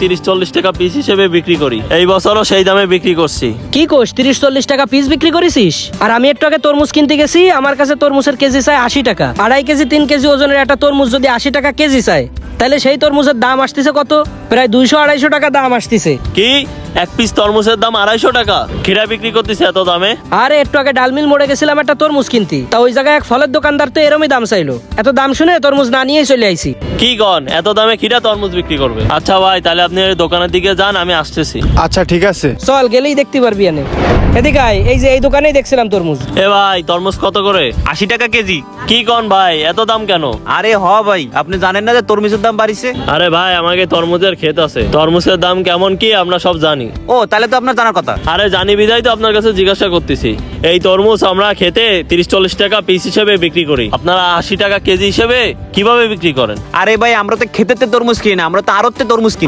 30-40 টাকা পিস হিসেবে বিক্রি করি। এই বছরও সেই দামে বিক্রি করছি। কি কোষ 30-40 টাকা পিস বিক্রি করেছিস? আর আমি একটু আগে তরমুজ কিনতে গেছি, আমার কাছে তরমুজের কেজি চাই 80 টাকা। 2.5 কেজি 3 কেজি ওজনের একটা তরমুজ যদি 80 টাকা কেজি চাই, তাহলে সেই তরমুজের দাম আসতেছে কত? প্রায় 200-250 টাকা দাম আসতেছে। কি এক পিস তরমুজের দাম 250 টাকা? খিরা বিক্রি করতেছে এত দামে? আরে একটু আগে ডালমিল মোড়ে গেছিলাম একটা তরমুজ কিনতে, তা ওই জায়গায় এক ফলের দোকানদার তো এরমই দাম চাইলো। এত দাম শুনে তরমুজ না নিয়েই চলে আইছি। কি গন, এত দামে খিরা তরমুজ বিক্রি করবে? আচ্ছা ভাই, তাহলে আপনি ওই দোকানের দিকে যান, আমি আসতেছি। আচ্ছা ঠিক আছে। চল গেলেই দেখতে পারবি। এনে এদিকে আয়, এই যে এই দোকানেই দেখছিলাম তরমুজ। এ ভাই, তরমুজ কত করে? 80 টাকা কেজি। কি কন ভাই, এত দাম কেন? আরে ভাই, আপনি জানেন না যে তরমুজের দাম বাড়িছে? আরে ভাই, আমাকে তরমুজের ক্ষেত আছে, তরমুজের দাম কেমন কি আমরা সব জানি। ও, তাহলে তো আপনার জানার কথা। আরে জানি বিধাই তো আপনার কাছে জিজ্ঞাসা করতেছি। এই তরমুজ আমরা খেতে 30-40 টাকা পিস হিসেবে বিক্রি করি, আপনারা 80 টাকা কেজি হিসেবে কিভাবে বিক্রি করেন? আরে ভাই, আমরা তো খেতেতে তরমুজ কিনি না, আমরা তো আড়তে তরমুজ কিনি।